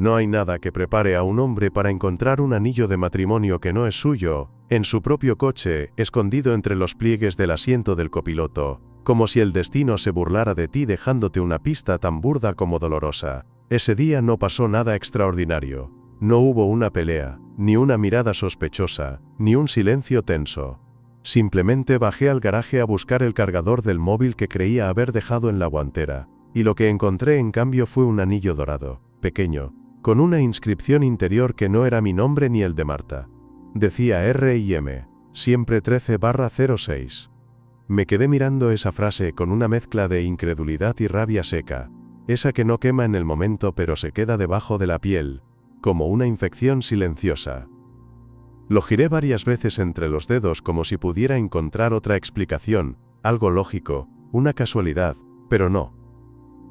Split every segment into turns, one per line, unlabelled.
No hay nada que prepare a un hombre para encontrar un anillo de matrimonio que no es suyo, en su propio coche, escondido entre los pliegues del asiento del copiloto, como si el destino se burlara de ti dejándote una pista tan burda como dolorosa. Ese día no pasó nada extraordinario. No hubo una pelea, ni una mirada sospechosa, ni un silencio tenso. Simplemente bajé al garaje a buscar el cargador del móvil que creía haber dejado en la guantera, y lo que encontré en cambio fue un anillo dorado, pequeño, con una inscripción interior que no era mi nombre ni el de Marta. Decía R&M, siempre 13/06. Me quedé mirando esa frase con una mezcla de incredulidad y rabia seca, esa que no quema en el momento pero se queda debajo de la piel, como una infección silenciosa. Lo giré varias veces entre los dedos como si pudiera encontrar otra explicación, algo lógico, una casualidad, pero no.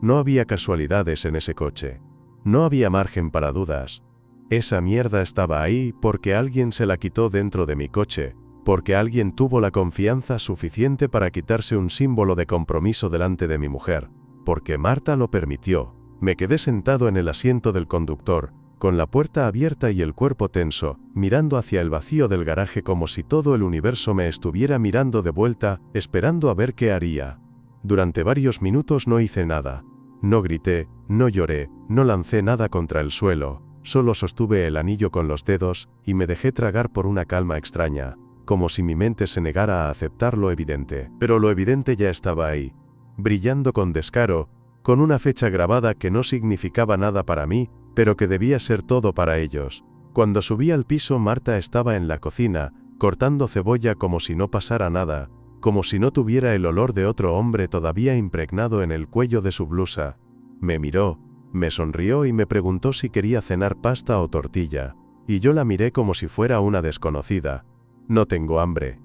No había casualidades en ese coche. No había margen para dudas. Esa mierda estaba ahí porque alguien se la quitó dentro de mi coche, porque alguien tuvo la confianza suficiente para quitarse un símbolo de compromiso delante de mi mujer, porque Marta lo permitió. Me quedé sentado en el asiento del conductor, con la puerta abierta y el cuerpo tenso, mirando hacia el vacío del garaje como si todo el universo me estuviera mirando de vuelta, esperando a ver qué haría. Durante varios minutos no hice nada. No grité, no lloré, no lancé nada contra el suelo, solo sostuve el anillo con los dedos, y me dejé tragar por una calma extraña, como si mi mente se negara a aceptar lo evidente. Pero lo evidente ya estaba ahí, brillando con descaro, con una fecha grabada que no significaba nada para mí, pero que debía ser todo para ellos. Cuando subí al piso, Marta estaba en la cocina, cortando cebolla como si no pasara nada, como si no tuviera el olor de otro hombre todavía impregnado en el cuello de su blusa. Me miró, me sonrió y me preguntó si quería cenar pasta o tortilla, y yo la miré como si fuera una desconocida. No tengo hambre.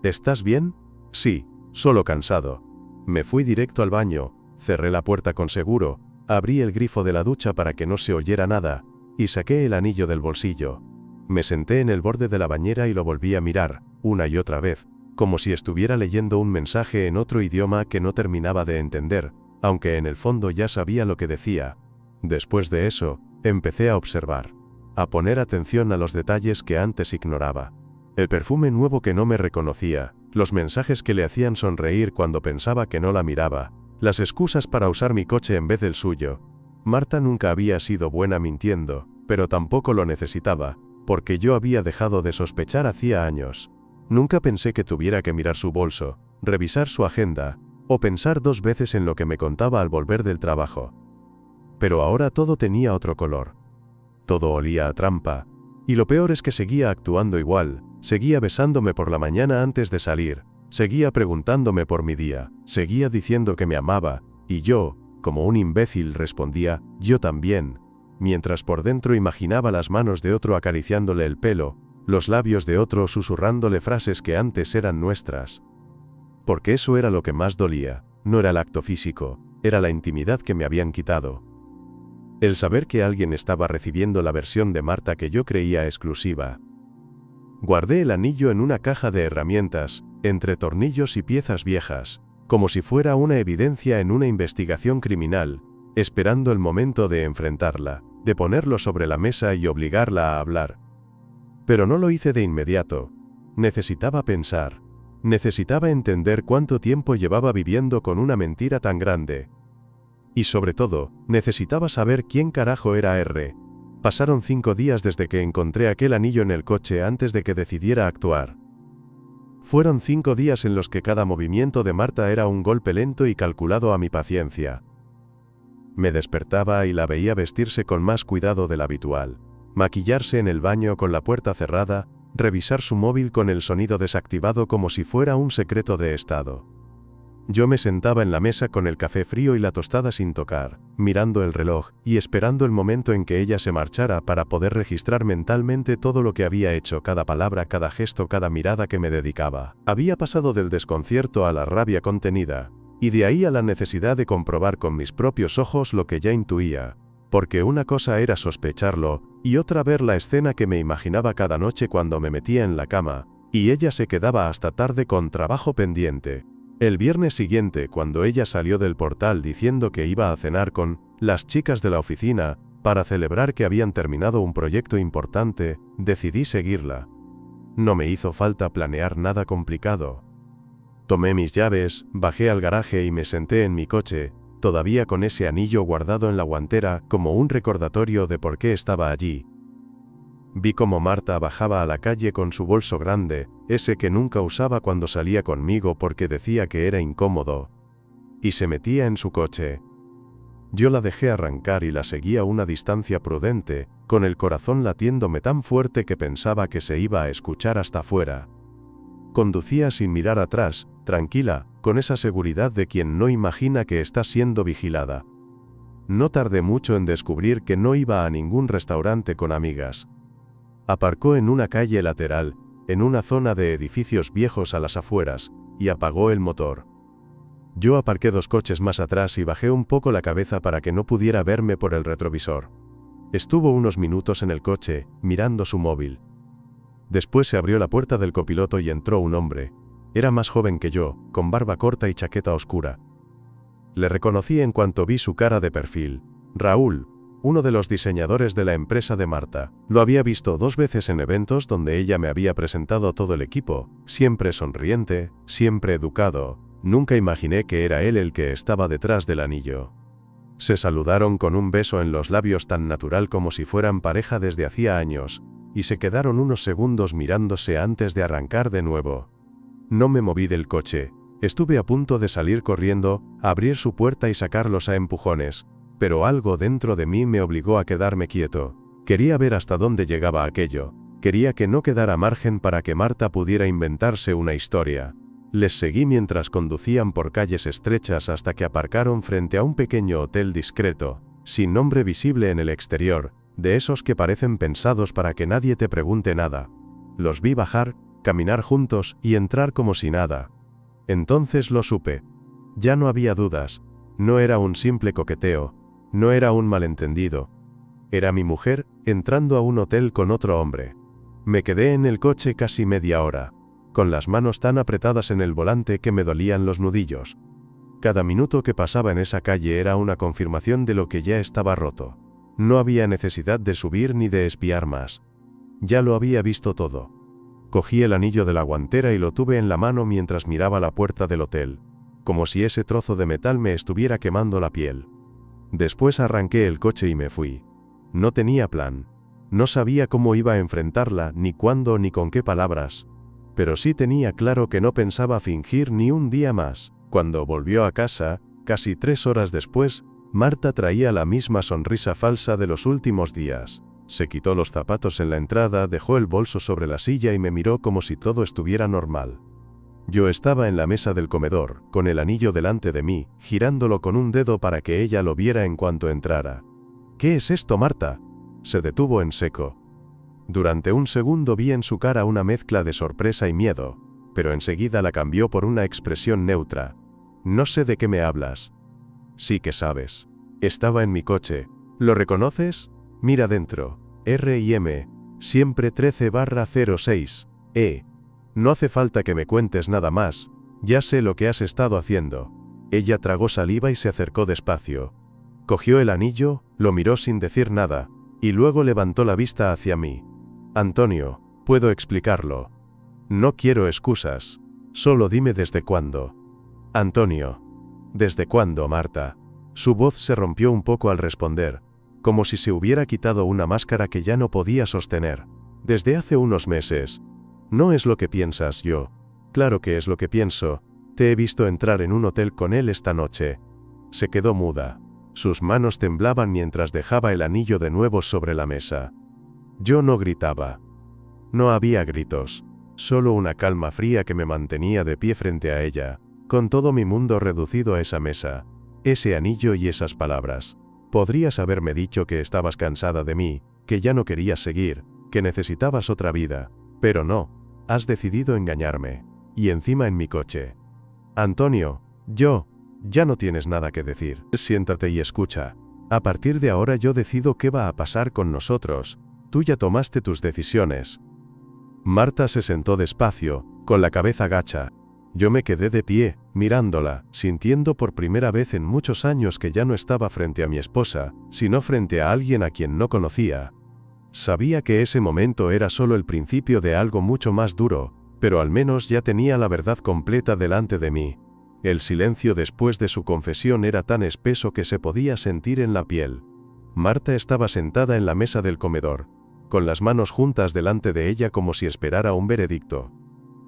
¿Estás bien? Sí, solo cansado. Me fui directo al baño, cerré la puerta con seguro, abrí el grifo de la ducha para que no se oyera nada, y saqué el anillo del bolsillo. Me senté en el borde de la bañera y lo volví a mirar, una y otra vez, como si estuviera leyendo un mensaje en otro idioma que no terminaba de entender, aunque en el fondo ya sabía lo que decía. Después de eso, empecé a observar, a poner atención a los detalles que antes ignoraba. El perfume nuevo que no me reconocía, los mensajes que le hacían sonreír cuando pensaba que no la miraba, las excusas para usar mi coche en vez del suyo. Marta nunca había sido buena mintiendo, pero tampoco lo necesitaba, porque yo había dejado de sospechar hacía años. Nunca pensé que tuviera que mirar su bolso, revisar su agenda, o pensar dos veces en lo que me contaba al volver del trabajo. Pero ahora todo tenía otro color. Todo olía a trampa, y lo peor es que seguía actuando igual, seguía besándome por la mañana antes de salir, seguía preguntándome por mi día, seguía diciendo que me amaba, y yo, como un imbécil, respondía, yo también, mientras por dentro imaginaba las manos de otro acariciándole el pelo, los labios de otro susurrándole frases que antes eran nuestras. Porque eso era lo que más dolía, no era el acto físico, era la intimidad que me habían quitado. El saber que alguien estaba recibiendo la versión de Marta que yo creía exclusiva. Guardé el anillo en una caja de herramientas, entre tornillos y piezas viejas, como si fuera una evidencia en una investigación criminal, esperando el momento de enfrentarla, de ponerlo sobre la mesa y obligarla a hablar. Pero no lo hice de inmediato. Necesitaba pensar. Necesitaba entender cuánto tiempo llevaba viviendo con una mentira tan grande. Y sobre todo, necesitaba saber quién carajo era R. Pasaron 5 días desde que encontré aquel anillo en el coche antes de que decidiera actuar. Fueron 5 días en los que cada movimiento de Marta era un golpe lento y calculado a mi paciencia. Me despertaba y la veía vestirse con más cuidado del habitual, maquillarse en el baño con la puerta cerrada, revisar su móvil con el sonido desactivado como si fuera un secreto de estado. Yo me sentaba en la mesa con el café frío y la tostada sin tocar, mirando el reloj y esperando el momento en que ella se marchara para poder registrar mentalmente todo lo que había hecho, cada palabra, cada gesto, cada mirada que me dedicaba. Había pasado del desconcierto a la rabia contenida, y de ahí a la necesidad de comprobar con mis propios ojos lo que ya intuía, porque una cosa era sospecharlo, y otra ver la escena que me imaginaba cada noche cuando me metía en la cama, y ella se quedaba hasta tarde con trabajo pendiente. El viernes siguiente, cuando ella salió del portal diciendo que iba a cenar con las chicas de la oficina, Para celebrar que habían terminado un proyecto importante, decidí seguirla. No me hizo falta planear nada complicado. Tomé mis llaves, bajé al garaje y me senté en mi coche, todavía con ese anillo guardado en la guantera como un recordatorio de por qué estaba allí. Vi cómo Marta bajaba a la calle con su bolso grande, ese que nunca usaba cuando salía conmigo porque decía que era incómodo, y se metía en su coche. Yo la dejé arrancar y la seguí a una distancia prudente, con el corazón latiéndome tan fuerte que pensaba que se iba a escuchar hasta afuera. Conducía sin mirar atrás, tranquila, con esa seguridad de quien no imagina que está siendo vigilada. No tardé mucho en descubrir que no iba a ningún restaurante con amigas. Aparcó en una calle lateral, en una zona de edificios viejos a las afueras, y apagó el motor. Yo aparqué 2 coches más atrás y bajé un poco la cabeza para que no pudiera verme por el retrovisor. Estuvo unos minutos en el coche, mirando su móvil. Después se abrió la puerta del copiloto y entró un hombre. Era más joven que yo, con barba corta y chaqueta oscura. Le reconocí en cuanto vi su cara de perfil. Raúl, uno de los diseñadores de la empresa de Marta. Lo había visto 2 veces en eventos donde ella me había presentado a todo el equipo, siempre sonriente, siempre educado. Nunca imaginé que era él el que estaba detrás del anillo. Se saludaron con un beso en los labios tan natural como si fueran pareja desde hacía años, y se quedaron unos segundos mirándose antes de arrancar de nuevo. No me moví del coche. Estuve a punto de salir corriendo, abrir su puerta y sacarlos a empujones, pero algo dentro de mí me obligó a quedarme quieto. Quería ver hasta dónde llegaba aquello. Quería que no quedara margen para que Marta pudiera inventarse una historia. Les seguí mientras conducían por calles estrechas hasta que aparcaron frente a un pequeño hotel discreto, sin nombre visible en el exterior, de esos que parecen pensados para que nadie te pregunte nada. Los vi bajar, caminar juntos y entrar como si nada. Entonces lo supe. Ya no había dudas. No era un simple coqueteo. No era un malentendido. Era mi mujer, entrando a un hotel con otro hombre. Me quedé en el coche casi media hora, con las manos tan apretadas en el volante que me dolían los nudillos. Cada minuto que pasaba en esa calle era una confirmación de lo que ya estaba roto. No había necesidad de subir ni de espiar más. Ya lo había visto todo. Cogí el anillo de la guantera y lo tuve en la mano mientras miraba la puerta del hotel, como si ese trozo de metal me estuviera quemando la piel. Después arranqué el coche y me fui. No tenía plan. No sabía cómo iba a enfrentarla, ni cuándo ni con qué palabras. Pero sí tenía claro que no pensaba fingir ni un día más. Cuando volvió a casa, casi 3 horas después, Marta traía la misma sonrisa falsa de los últimos días. Se quitó los zapatos en la entrada, dejó el bolso sobre la silla y me miró como si todo estuviera normal. Yo estaba en la mesa del comedor, con el anillo delante de mí, girándolo con un dedo para que ella lo viera en cuanto entrara. «¿Qué es esto, Marta?». Se detuvo en seco. Durante un segundo vi en su cara una mezcla de sorpresa y miedo, pero enseguida la cambió por una expresión neutra. «No sé de qué me hablas». «Sí que sabes. Estaba en mi coche. ¿Lo reconoces? Mira dentro. R&M, siempre 13/06. No hace falta que me cuentes nada más. Ya sé lo que has estado haciendo». Ella tragó saliva y se acercó despacio. Cogió el anillo, lo miró sin decir nada, y luego levantó la vista hacia mí. «Antonio, puedo explicarlo. No quiero excusas. Solo dime desde cuándo». «Antonio». «¿Desde cuándo, Marta?». Su voz se rompió un poco al responder, como si se hubiera quitado una máscara que ya no podía sostener. «Desde hace unos meses». «No es lo que piensas». «Yo. Claro que es lo que pienso. Te he visto entrar en un hotel con él esta noche». Se quedó muda. Sus manos temblaban mientras dejaba el anillo de nuevo sobre la mesa. Yo no gritaba. No había gritos. Solo una calma fría que me mantenía de pie frente a ella, con todo mi mundo reducido a esa mesa, ese anillo y esas palabras. Podrías haberme dicho que estabas cansada de mí, que ya no querías seguir, que necesitabas otra vida, pero no. Has decidido engañarme. Y encima en mi coche. «Antonio, ya no tienes nada que decir. Siéntate y escucha. A partir de ahora yo decido qué va a pasar con nosotros. Tú ya tomaste tus decisiones». Marta se sentó despacio, con la cabeza gacha. Yo me quedé de pie, mirándola, sintiendo por primera vez en muchos años que ya no estaba frente a mi esposa, sino frente a alguien a quien no conocía. Sabía que ese momento era solo el principio de algo mucho más duro, pero al menos ya tenía la verdad completa delante de mí. El silencio después de su confesión era tan espeso que se podía sentir en la piel. Marta estaba sentada en la mesa del comedor, con las manos juntas delante de ella como si esperara un veredicto.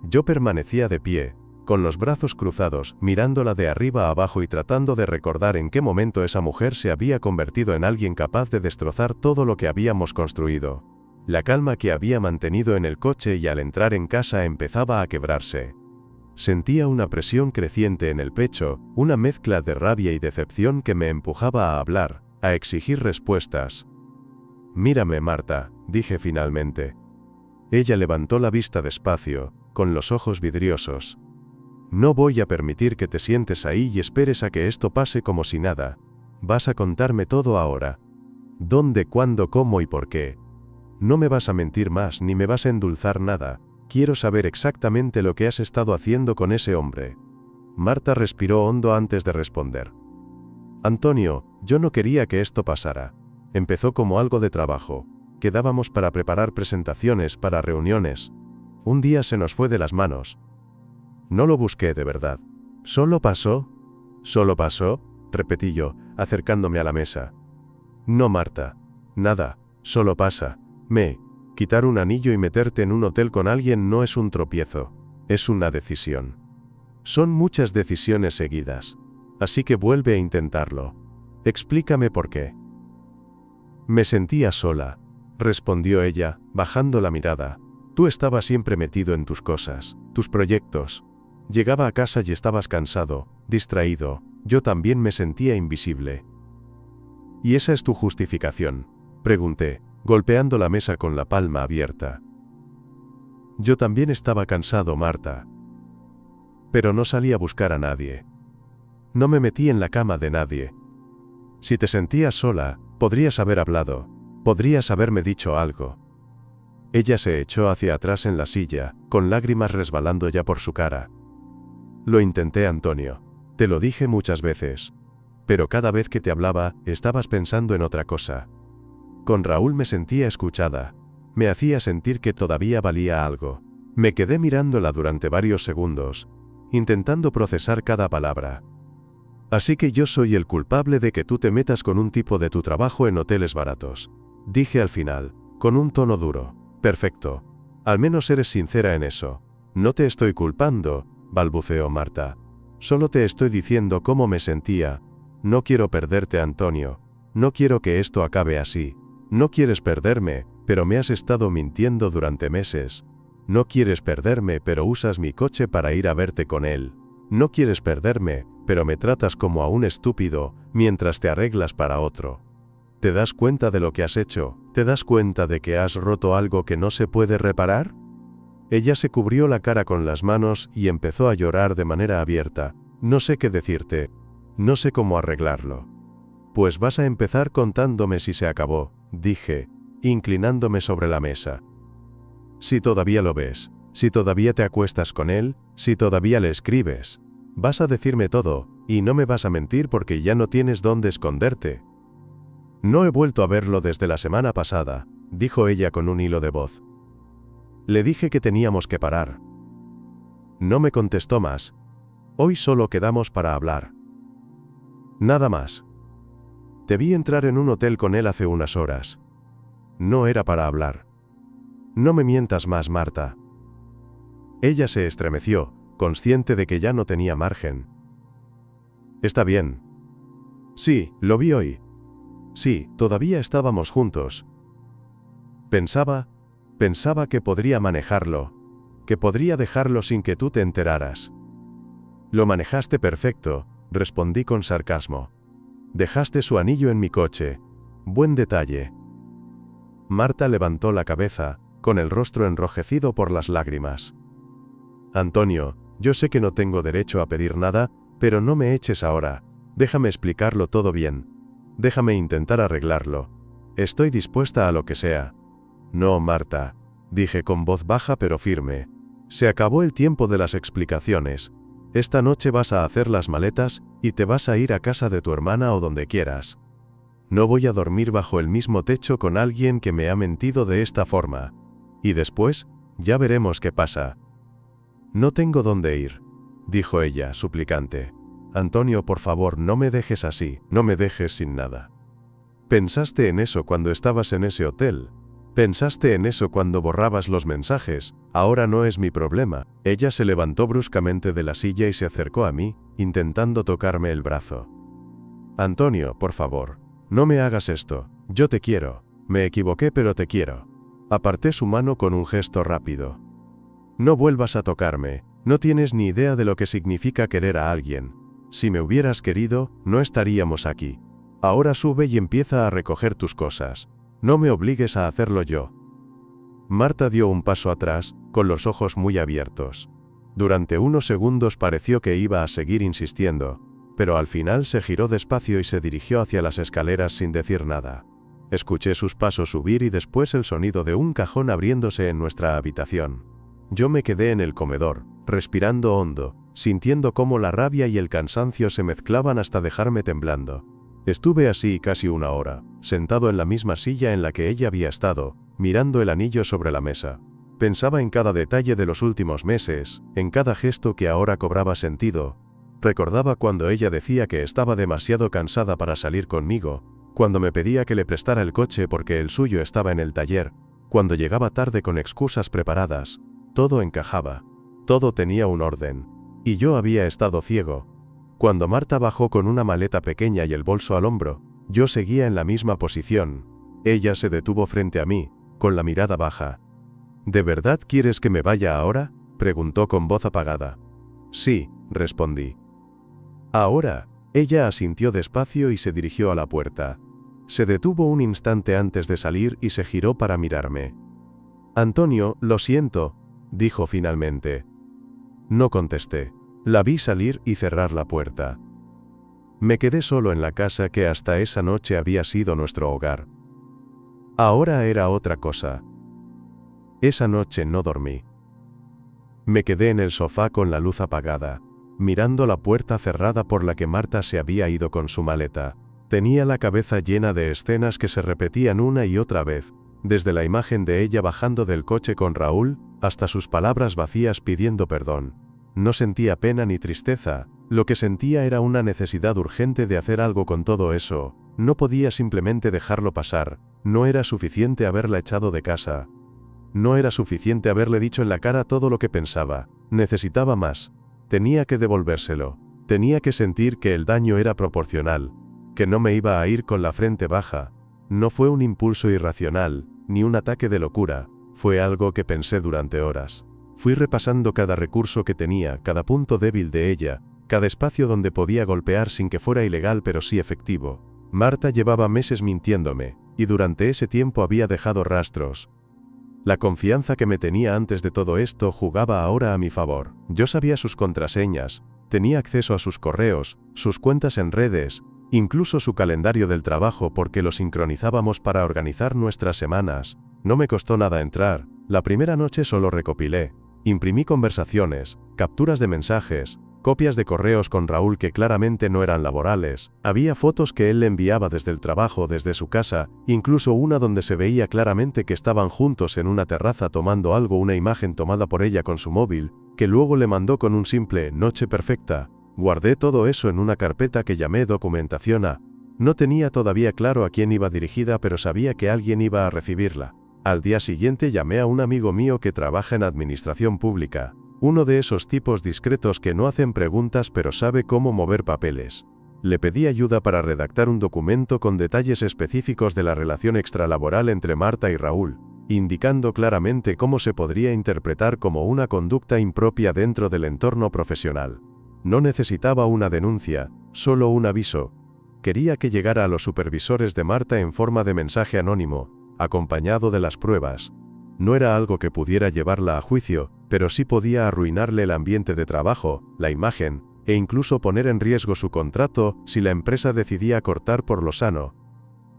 Yo permanecía de pie, con los brazos cruzados, mirándola de arriba a abajo y tratando de recordar en qué momento esa mujer se había convertido en alguien capaz de destrozar todo lo que habíamos construido. La calma que había mantenido en el coche y al entrar en casa empezaba a quebrarse. Sentía una presión creciente en el pecho, una mezcla de rabia y decepción que me empujaba a hablar, a exigir respuestas. «Mírame, Marta», dije finalmente. Ella levantó la vista despacio, con los ojos vidriosos. «No voy a permitir que te sientes ahí y esperes a que esto pase como si nada. Vas a contarme todo ahora. ¿Dónde, cuándo, cómo y por qué? No me vas a mentir más ni me vas a endulzar nada. Quiero saber exactamente lo que has estado haciendo con ese hombre». Marta respiró hondo antes de responder. «Antonio, yo no quería que esto pasara. Empezó como algo de trabajo. Quedábamos para preparar presentaciones, para reuniones. Un día se nos fue de las manos. No lo busqué de verdad. ¿Solo pasó? ¿Solo pasó?», repetí yo, acercándome a la mesa. «No, Marta. Nada. Solo pasa. Quitar un anillo y meterte en un hotel con alguien no es un tropiezo. Es una decisión. Son muchas decisiones seguidas. Así que vuelve a intentarlo. Explícame por qué». «Me sentía sola», respondió ella, bajando la mirada. «Tú estabas siempre metido en tus cosas, tus proyectos. Llegaba a casa y estabas cansado, distraído. Yo también me sentía invisible». «¿Y esa es tu justificación?», pregunté, golpeando la mesa con la palma abierta. «Yo también estaba cansado, Marta. Pero no salí a buscar a nadie. No me metí en la cama de nadie. Si te sentías sola, podrías haber hablado, podrías haberme dicho algo». Ella se echó hacia atrás en la silla, con lágrimas resbalando ya por su cara. «Lo intenté, Antonio. Te lo dije muchas veces. Pero cada vez que te hablaba, estabas pensando en otra cosa. Con Raúl me sentía escuchada. Me hacía sentir que todavía valía algo». Me quedé mirándola durante varios segundos, intentando procesar cada palabra. «Así que yo soy el culpable de que tú te metas con un tipo de tu trabajo en hoteles baratos», dije al final, con un tono duro. «Perfecto. Al menos eres sincera en eso». «No te estoy culpando», balbuceó Marta. «Solo te estoy diciendo cómo me sentía. No quiero perderte, Antonio. No quiero que esto acabe así. No quieres perderme, pero me has estado mintiendo durante meses. No quieres perderme, pero usas mi coche para ir a verte con él. No quieres perderme, pero me tratas como a un estúpido, mientras te arreglas para otro. ¿Te das cuenta de lo que has hecho? ¿Te das cuenta de que has roto algo que no se puede reparar?». Ella se cubrió la cara con las manos y empezó a llorar de manera abierta. «No sé qué decirte. No sé cómo arreglarlo». «Pues vas a empezar contándome si se acabó», dije, inclinándome sobre la mesa. «Si todavía lo ves, si todavía te acuestas con él, si todavía le escribes. Vas a decirme todo, y no me vas a mentir porque ya no tienes dónde esconderte». «No he vuelto a verlo desde la semana pasada», dijo ella con un hilo de voz. «Le dije que teníamos que parar. No me contestó más. Hoy solo quedamos para hablar. Nada más. Te vi entrar en un hotel con él hace unas horas. No era para hablar. No me mientas más, Marta». Ella se estremeció, consciente de que ya no tenía margen. «Está bien. Sí, lo vi hoy. Sí, todavía estábamos juntos. Pensaba que podría manejarlo, que podría dejarlo sin que tú te enteraras». «Lo manejaste perfecto», respondí con sarcasmo. «Dejaste su anillo en mi coche. Buen detalle». Marta levantó la cabeza, con el rostro enrojecido por las lágrimas. «Antonio, yo sé que no tengo derecho a pedir nada, pero no me eches ahora. Déjame explicarlo todo bien. Déjame intentar arreglarlo. Estoy dispuesta a lo que sea». «No, Marta», dije con voz baja pero firme. «Se acabó el tiempo de las explicaciones. Esta noche vas a hacer las maletas, y te vas a ir a casa de tu hermana o donde quieras. No voy a dormir bajo el mismo techo con alguien que me ha mentido de esta forma. Y después, ya veremos qué pasa. No tengo dónde ir, dijo ella, suplicante. Antonio, por favor, no me dejes así, no me dejes sin nada. ¿Pensaste en eso cuando estabas en ese hotel? ¿Pensaste en eso cuando borrabas los mensajes? Ahora no es mi problema. Ella se levantó bruscamente de la silla y se acercó a mí, intentando tocarme el brazo. Antonio, por favor, no me hagas esto. Yo te quiero. Me equivoqué, pero te quiero. Aparté su mano con un gesto rápido. No vuelvas a tocarme. No tienes ni idea de lo que significa querer a alguien. Si me hubieras querido, no estaríamos aquí. Ahora sube y empieza a recoger tus cosas. No me obligues a hacerlo yo. Marta dio un paso atrás, con los ojos muy abiertos. Durante unos segundos pareció que iba a seguir insistiendo, pero al final se giró despacio y se dirigió hacia las escaleras sin decir nada. Escuché sus pasos subir y después el sonido de un cajón abriéndose en nuestra habitación. Yo me quedé en el comedor, respirando hondo, sintiendo cómo la rabia y el cansancio se mezclaban hasta dejarme temblando. Estuve así casi una hora, sentado en la misma silla en la que ella había estado, mirando el anillo sobre la mesa. Pensaba en cada detalle de los últimos meses, en cada gesto que ahora cobraba sentido. Recordaba cuando ella decía que estaba demasiado cansada para salir conmigo, cuando me pedía que le prestara el coche porque el suyo estaba en el taller, cuando llegaba tarde con excusas preparadas. Todo encajaba. Todo tenía un orden. Y yo había estado ciego. Cuando Marta bajó con una maleta pequeña y el bolso al hombro, yo seguía en la misma posición. Ella se detuvo frente a mí, con la mirada baja. ¿De verdad quieres que me vaya ahora?, preguntó con voz apagada. Sí, respondí. ¿Ahora? Ella asintió despacio y se dirigió a la puerta. Se detuvo un instante antes de salir y se giró para mirarme. Antonio, lo siento, dijo finalmente. No contesté. La vi salir y cerrar la puerta. Me quedé solo en la casa que hasta esa noche había sido nuestro hogar. Ahora era otra cosa. Esa noche no dormí. Me quedé en el sofá con la luz apagada, mirando la puerta cerrada por la que Marta se había ido con su maleta. Tenía la cabeza llena de escenas que se repetían una y otra vez, desde la imagen de ella bajando del coche con Raúl, hasta sus palabras vacías pidiendo perdón. No sentía pena ni tristeza, lo que sentía era una necesidad urgente de hacer algo con todo eso. No podía simplemente dejarlo pasar, no era suficiente haberla echado de casa. No era suficiente haberle dicho en la cara todo lo que pensaba, necesitaba más. Tenía que devolvérselo, tenía que sentir que el daño era proporcional, que no me iba a ir con la frente baja. No fue un impulso irracional, ni un ataque de locura, fue algo que pensé durante horas. Fui repasando cada recurso que tenía, cada punto débil de ella, cada espacio donde podía golpear sin que fuera ilegal pero sí efectivo. Marta llevaba meses mintiéndome, y durante ese tiempo había dejado rastros. La confianza que me tenía antes de todo esto jugaba ahora a mi favor. Yo sabía sus contraseñas, tenía acceso a sus correos, sus cuentas en redes, incluso su calendario del trabajo porque lo sincronizábamos para organizar nuestras semanas. No me costó nada entrar, la primera noche solo recopilé. Imprimí conversaciones, capturas de mensajes, copias de correos con Raúl que claramente no eran laborales. Había fotos que él le enviaba desde el trabajo, desde su casa, incluso una donde se veía claramente que estaban juntos en una terraza tomando algo, una imagen tomada por ella con su móvil, que luego le mandó con un simple "noche perfecta". Guardé todo eso en una carpeta que llamé Documentación A. No tenía todavía claro a quién iba dirigida, pero sabía que alguien iba a recibirla. Al día siguiente llamé a un amigo mío que trabaja en administración pública, uno de esos tipos discretos que no hacen preguntas pero sabe cómo mover papeles. Le pedí ayuda para redactar un documento con detalles específicos de la relación extralaboral entre Marta y Raúl, indicando claramente cómo se podría interpretar como una conducta impropia dentro del entorno profesional. No necesitaba una denuncia, solo un aviso. Quería que llegara a los supervisores de Marta en forma de mensaje anónimo, acompañado de las pruebas. No era algo que pudiera llevarla a juicio, pero sí podía arruinarle el ambiente de trabajo, la imagen, e incluso poner en riesgo su contrato si la empresa decidía cortar por lo sano.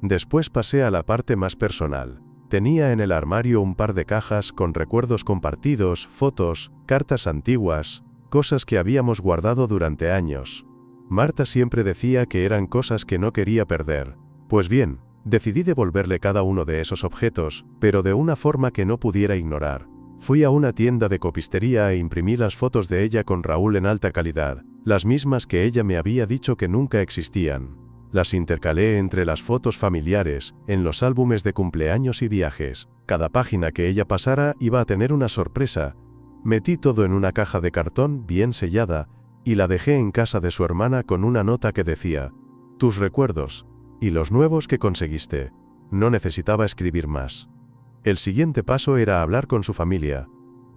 Después pasé a la parte más personal. Tenía en el armario un par de cajas con recuerdos compartidos, fotos, cartas antiguas. cosas que habíamos guardado durante años. Marta siempre decía que eran cosas que no quería perder. Pues bien, decidí devolverle cada uno de esos objetos, pero de una forma que no pudiera ignorar. Fui a una tienda de copistería e imprimí las fotos de ella con Raúl en alta calidad, las mismas que ella me había dicho que nunca existían. Las intercalé entre las fotos familiares, en los álbumes de cumpleaños y viajes. Cada página que ella pasara iba a tener una sorpresa. Metí todo en una caja de cartón bien sellada, y la dejé en casa de su hermana con una nota que decía: tus recuerdos, y los nuevos que conseguiste. No necesitaba escribir más. El siguiente paso era hablar con su familia.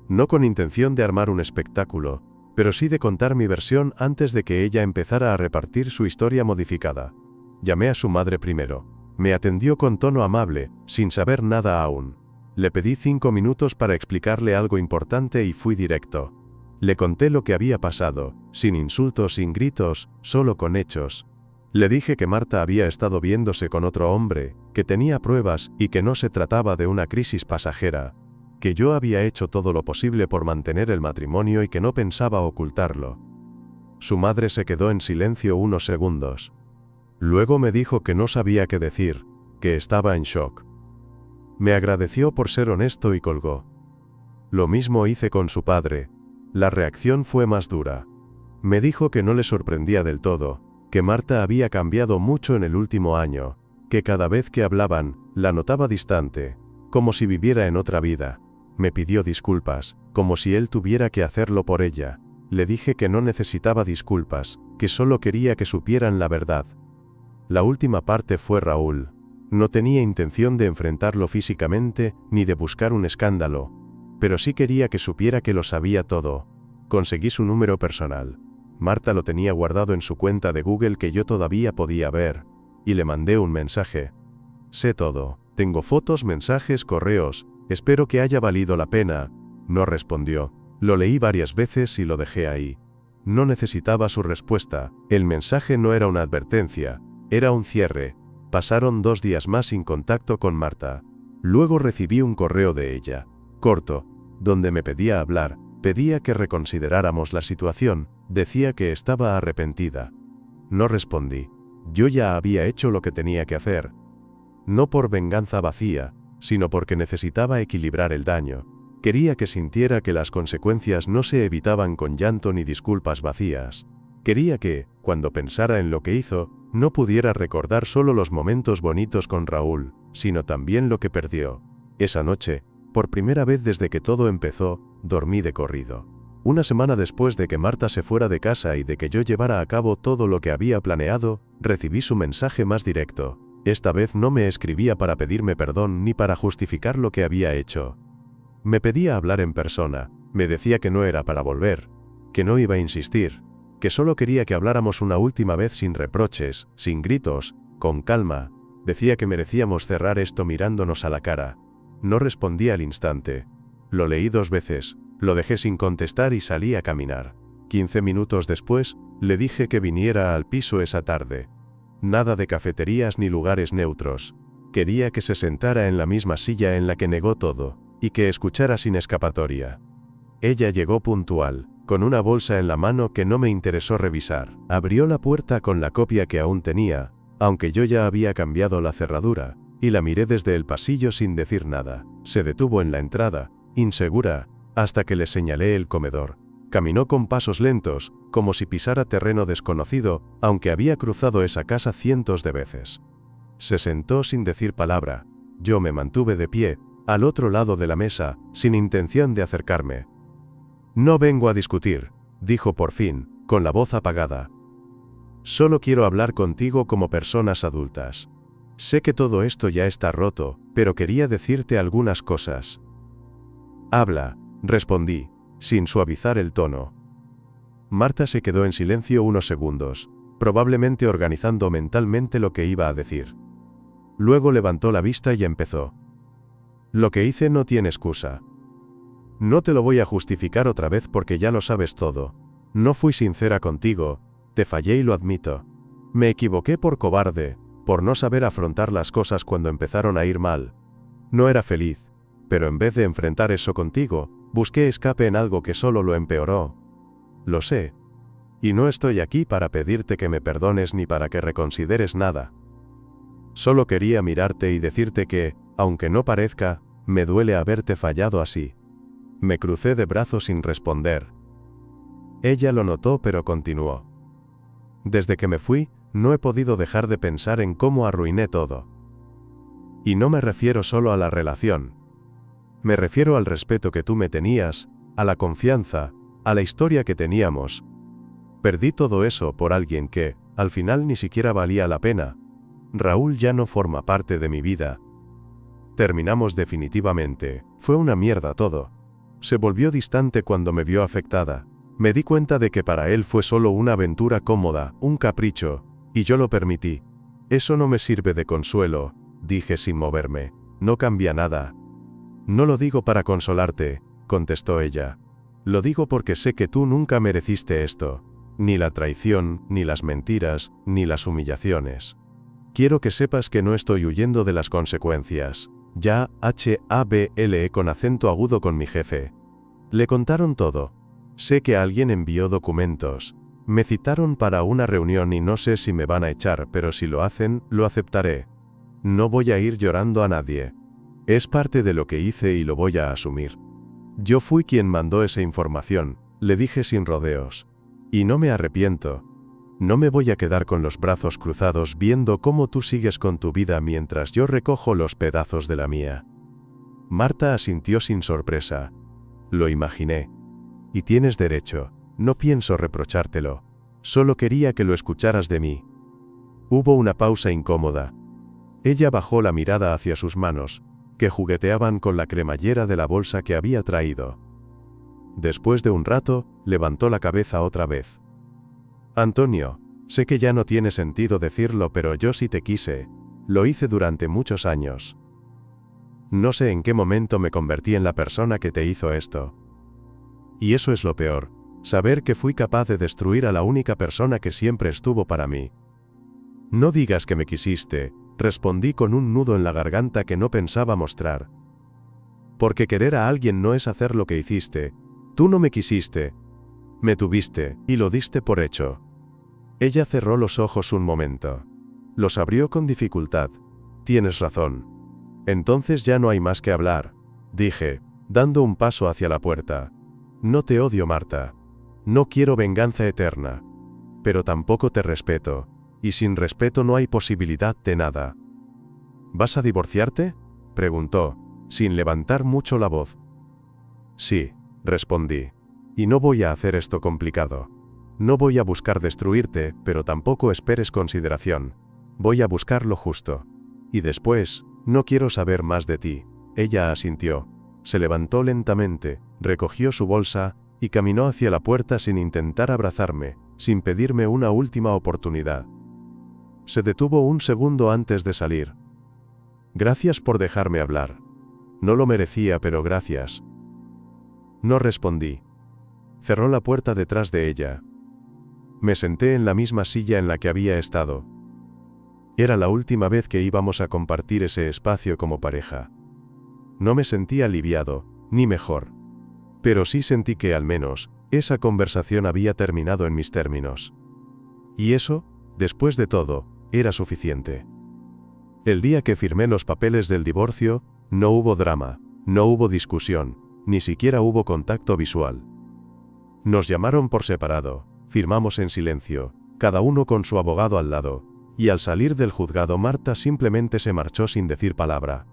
No con intención de armar un espectáculo, pero sí de contar mi versión antes de que ella empezara a repartir su historia modificada. Llamé a su madre primero. Me atendió con tono amable, sin saber nada aún. Le pedí 5 minutos para explicarle algo importante y fui directo. Le conté lo que había pasado, sin insultos, sin gritos, solo con hechos. Le dije que Marta había estado viéndose con otro hombre, que tenía pruebas y que no se trataba de una crisis pasajera, que yo había hecho todo lo posible por mantener el matrimonio y que no pensaba ocultarlo. Su madre se quedó en silencio unos segundos. Luego me dijo que no sabía qué decir, que estaba en shock. Me agradeció por ser honesto y colgó. Lo mismo hice con su padre. La reacción fue más dura. Me dijo que no le sorprendía del todo, que Marta había cambiado mucho en el último año, que cada vez que hablaban, la notaba distante, como si viviera en otra vida. Me pidió disculpas, como si él tuviera que hacerlo por ella. Le dije que no necesitaba disculpas, que solo quería que supieran la verdad. La última parte fue Raúl. No tenía intención de enfrentarlo físicamente, ni de buscar un escándalo, pero sí quería que supiera que lo sabía todo. Conseguí su número personal. Marta lo tenía guardado en su cuenta de Google que yo todavía podía ver, y le mandé un mensaje. Sé todo. Tengo fotos, mensajes, correos. Espero que haya valido la pena. No respondió. Lo leí varias veces y lo dejé ahí. No necesitaba su respuesta. El mensaje no era una advertencia, era un cierre. Pasaron 2 días más sin contacto con Marta. Luego recibí un correo de ella, corto, donde me pedía hablar, pedía que reconsideráramos la situación, decía que estaba arrepentida. No respondí. Yo ya había hecho lo que tenía que hacer. No por venganza vacía, sino porque necesitaba equilibrar el daño. Quería que sintiera que las consecuencias no se evitaban con llanto ni disculpas vacías. Quería que, cuando pensara en lo que hizo, no pudiera recordar solo los momentos bonitos con Raúl, sino también lo que perdió. Esa noche, por primera vez desde que todo empezó, dormí de corrido. Una semana después de que Marta se fuera de casa y de que yo llevara a cabo todo lo que había planeado, recibí su mensaje más directo. Esta vez no me escribía para pedirme perdón ni para justificar lo que había hecho. Me pedía hablar en persona, me decía que no era para volver, que no iba a insistir, que solo quería que habláramos una última vez sin reproches, sin gritos, con calma. Decía que merecíamos cerrar esto mirándonos a la cara. No respondí al instante. Lo leí 2 veces, lo dejé sin contestar y salí a caminar. 15 minutos después, le dije que viniera al piso esa tarde. Nada de cafeterías ni lugares neutros. Quería que se sentara en la misma silla en la que negó todo, y que escuchara sin escapatoria. Ella llegó puntual, con una bolsa en la mano que no me interesó revisar. Abrió la puerta con la copia que aún tenía, aunque yo ya había cambiado la cerradura, y la miré desde el pasillo sin decir nada. Se detuvo en la entrada, insegura, hasta que le señalé el comedor. Caminó con pasos lentos, como si pisara terreno desconocido, aunque había cruzado esa casa cientos de veces. Se sentó sin decir palabra. Yo me mantuve de pie, al otro lado de la mesa, sin intención de acercarme. «No vengo a discutir», dijo por fin, con la voz apagada. «Solo quiero hablar contigo como personas adultas. Sé que todo esto ya está roto, pero quería decirte algunas cosas». «Habla», respondí, sin suavizar el tono. Marta se quedó en silencio unos segundos, probablemente organizando mentalmente lo que iba a decir. Luego levantó la vista y empezó. «Lo que hice no tiene excusa. No te lo voy a justificar otra vez porque ya lo sabes todo. No fui sincera contigo, te fallé y lo admito. Me equivoqué por cobarde, por no saber afrontar las cosas cuando empezaron a ir mal. No era feliz, pero en vez de enfrentar eso contigo, busqué escape en algo que solo lo empeoró. lo sé. Y no estoy aquí para pedirte que me perdones ni para que reconsideres nada. Solo quería mirarte y decirte que, aunque no parezca, me duele haberte fallado así. Me crucé de brazos sin responder. Ella lo notó pero continuó. Desde que me fui, no he podido dejar de pensar en cómo arruiné todo. Y no me refiero solo a la relación. Me refiero al respeto que tú me tenías, a la confianza, a la historia que teníamos. Perdí todo eso por alguien que, al final ni siquiera valía la pena. Raúl ya no forma parte de mi vida. Terminamos definitivamente. Fue una mierda todo. Se volvió distante cuando me vio afectada. Me di cuenta de que para él fue solo una aventura cómoda, un capricho, y yo lo permití. Eso no me sirve de consuelo, dije sin moverme. No cambia nada. No lo digo para consolarte, contestó ella. Lo digo porque sé que tú nunca mereciste esto. Ni la traición, ni las mentiras, ni las humillaciones. Quiero que sepas que no estoy huyendo de las consecuencias. Ya, hable con acento agudo con mi jefe. Le contaron todo. Sé que alguien envió documentos. Me citaron para una reunión y no sé si me van a echar, pero si lo hacen, lo aceptaré. No voy a ir llorando a nadie. Es parte de lo que hice y lo voy a asumir. Yo fui quien mandó esa información, le dije sin rodeos. Y no me arrepiento. No me voy a quedar con los brazos cruzados viendo cómo tú sigues con tu vida mientras yo recojo los pedazos de la mía. Marta asintió sin sorpresa. Lo imaginé. Y tienes derecho, no pienso reprochártelo. Solo quería que lo escucharas de mí. Hubo una pausa incómoda. Ella bajó la mirada hacia sus manos, que jugueteaban con la cremallera de la bolsa que había traído. Después de un rato, levantó la cabeza otra vez. Antonio, sé que ya no tiene sentido decirlo, pero yo sí te quise. Lo hice durante muchos años. No sé en qué momento me convertí en la persona que te hizo esto. Y eso es lo peor, saber que fui capaz de destruir a la única persona que siempre estuvo para mí. No digas que me quisiste, respondí con un nudo en la garganta que no pensaba mostrar. Porque querer a alguien no es hacer lo que hiciste. Tú no me quisiste. Me tuviste, y lo diste por hecho. Ella cerró los ojos un momento. Los abrió con dificultad. Tienes razón. Entonces ya no hay más que hablar, dije, dando un paso hacia la puerta. No te odio, Marta. No quiero venganza eterna. Pero tampoco te respeto, y sin respeto no hay posibilidad de nada. ¿Vas a divorciarte?, preguntó, sin levantar mucho la voz. Sí, respondí. Y no voy a hacer esto complicado. No voy a buscar destruirte, pero tampoco esperes consideración. Voy a buscar lo justo. Y después, no quiero saber más de ti. Ella asintió. Se levantó lentamente, recogió su bolsa, y caminó hacia la puerta sin intentar abrazarme, sin pedirme una última oportunidad. Se detuvo un segundo antes de salir. Gracias por dejarme hablar. No lo merecía, pero gracias. No respondí. Cerró la puerta detrás de ella. Me senté en la misma silla en la que había estado. Era la última vez que íbamos a compartir ese espacio como pareja. No me sentí aliviado, ni mejor. Pero sí sentí que al menos, esa conversación había terminado en mis términos. Y eso, después de todo, era suficiente. El día que firmé los papeles del divorcio, no hubo drama, no hubo discusión, ni siquiera hubo contacto visual. Nos llamaron por separado, firmamos en silencio, cada uno con su abogado al lado, y al salir del juzgado Marta simplemente se marchó sin decir palabra.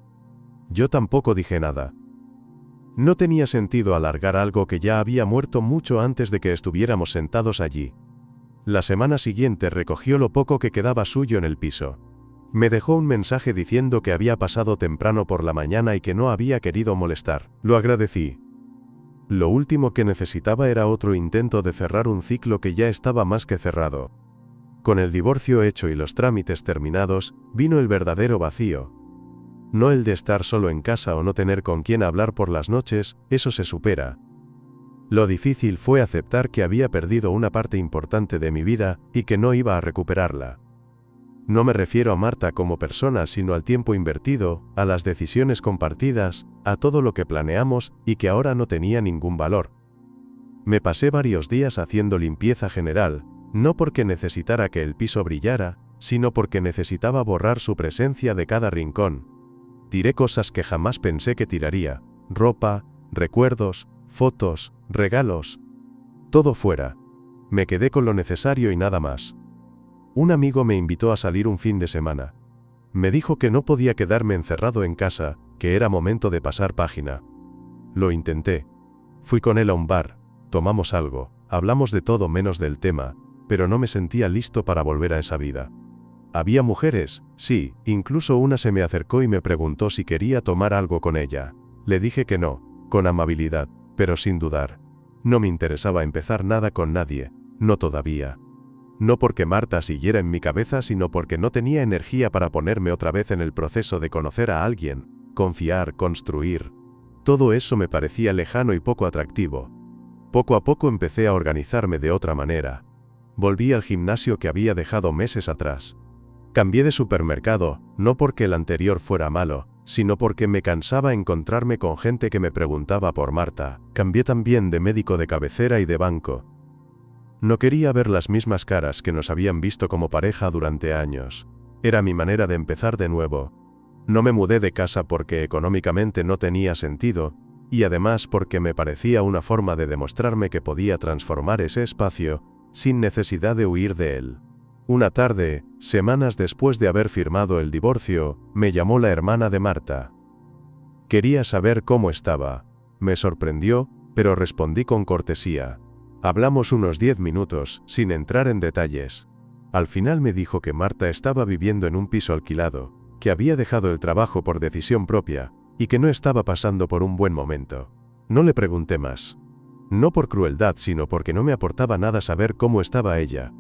Yo tampoco dije nada. No tenía sentido alargar algo que ya había muerto mucho antes de que estuviéramos sentados allí. La semana siguiente recogió lo poco que quedaba suyo en el piso. Me dejó un mensaje diciendo que había pasado temprano por la mañana y que no había querido molestar. Lo agradecí. Lo último que necesitaba era otro intento de cerrar un ciclo que ya estaba más que cerrado. Con el divorcio hecho y los trámites terminados, vino el verdadero vacío. No el de estar solo en casa o no tener con quién hablar por las noches, eso se supera. Lo difícil fue aceptar que había perdido una parte importante de mi vida, y que no iba a recuperarla. No me refiero a Marta como persona, sino al tiempo invertido, a las decisiones compartidas, a todo lo que planeamos, y que ahora no tenía ningún valor. Me pasé varios días haciendo limpieza general, no porque necesitara que el piso brillara, sino porque necesitaba borrar su presencia de cada rincón. Tiré cosas que jamás pensé que tiraría: ropa, recuerdos, fotos, regalos. Todo fuera. Me quedé con lo necesario y nada más. Un amigo me invitó a salir un fin de semana. Me dijo que no podía quedarme encerrado en casa, que era momento de pasar página. Lo intenté. Fui con él a un bar, tomamos algo, hablamos de todo menos del tema, pero no me sentía listo para volver a esa vida. Había mujeres, sí, incluso una se me acercó y me preguntó si quería tomar algo con ella. Le dije que no, con amabilidad, pero sin dudar. No me interesaba empezar nada con nadie, no todavía. No porque Marta siguiera en mi cabeza, sino porque no tenía energía para ponerme otra vez en el proceso de conocer a alguien, confiar, construir. Todo eso me parecía lejano y poco atractivo. Poco a poco empecé a organizarme de otra manera. Volví al gimnasio que había dejado meses atrás. Cambié de supermercado, no porque el anterior fuera malo, sino porque me cansaba encontrarme con gente que me preguntaba por Marta. Cambié también de médico de cabecera y de banco. No quería ver las mismas caras que nos habían visto como pareja durante años. Era mi manera de empezar de nuevo. No me mudé de casa porque económicamente no tenía sentido, y además porque me parecía una forma de demostrarme que podía transformar ese espacio, sin necesidad de huir de él. Una tarde, semanas después de haber firmado el divorcio, me llamó la hermana de Marta. Quería saber cómo estaba. Me sorprendió, pero respondí con cortesía. Hablamos unos 10 minutos, sin entrar en detalles. Al final me dijo que Marta estaba viviendo en un piso alquilado, que había dejado el trabajo por decisión propia, y que no estaba pasando por un buen momento. No le pregunté más. No por crueldad, sino porque no me aportaba nada saber cómo estaba ella.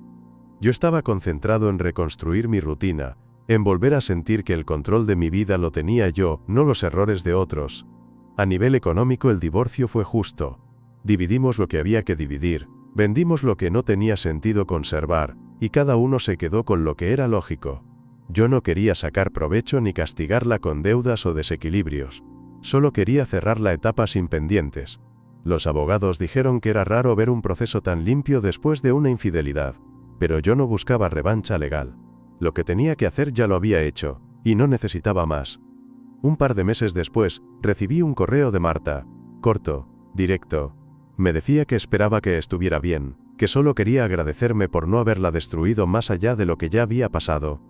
Yo estaba concentrado en reconstruir mi rutina, en volver a sentir que el control de mi vida lo tenía yo, no los errores de otros. A nivel económico el divorcio fue justo. Dividimos lo que había que dividir, vendimos lo que no tenía sentido conservar, y cada uno se quedó con lo que era lógico. Yo no quería sacar provecho ni castigarla con deudas o desequilibrios. Solo quería cerrar la etapa sin pendientes. Los abogados dijeron que era raro ver un proceso tan limpio después de una infidelidad, pero yo no buscaba revancha legal. Lo que tenía que hacer ya lo había hecho, y no necesitaba más. Un par de meses después, recibí un correo de Marta, corto, directo. Me decía que esperaba que estuviera bien, que solo quería agradecerme por no haberla destruido más allá de lo que ya había pasado.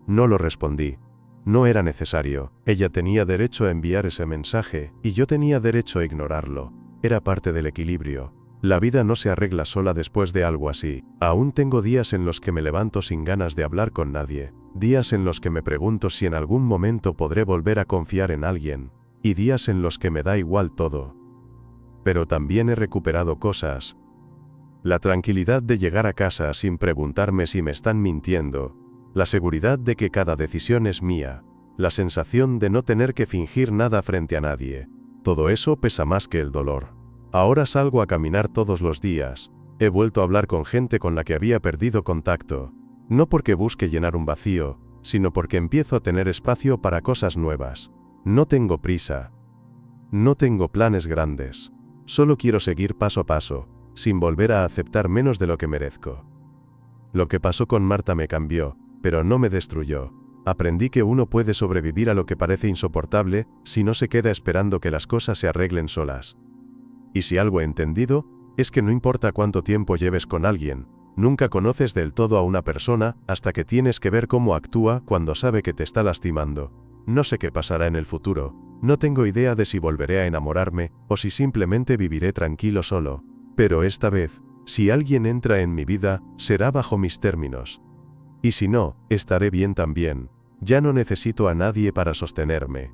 No lo respondí. No era necesario. Ella tenía derecho a enviar ese mensaje, y yo tenía derecho a ignorarlo. Era parte del equilibrio. La vida no se arregla sola después de algo así. Aún tengo días en los que me levanto sin ganas de hablar con nadie, días en los que me pregunto si en algún momento podré volver a confiar en alguien, y días en los que me da igual todo. Pero también he recuperado cosas. La tranquilidad de llegar a casa sin preguntarme si me están mintiendo, la seguridad de que cada decisión es mía, la sensación de no tener que fingir nada frente a nadie. Todo eso pesa más que el dolor. Ahora salgo a caminar todos los días. He vuelto a hablar con gente con la que había perdido contacto. No porque busque llenar un vacío, sino porque empiezo a tener espacio para cosas nuevas. No tengo prisa. No tengo planes grandes. Solo quiero seguir paso a paso, sin volver a aceptar menos de lo que merezco. Lo que pasó con Marta me cambió, pero no me destruyó. Aprendí que uno puede sobrevivir a lo que parece insoportable, si no se queda esperando que las cosas se arreglen solas. Y si algo he entendido, es que no importa cuánto tiempo lleves con alguien, nunca conoces del todo a una persona hasta que tienes que ver cómo actúa cuando sabe que te está lastimando. No sé qué pasará en el futuro, no tengo idea de si volveré a enamorarme o si simplemente viviré tranquilo solo. Pero esta vez, si alguien entra en mi vida, será bajo mis términos. Y si no, estaré bien también. Ya no necesito a nadie para sostenerme.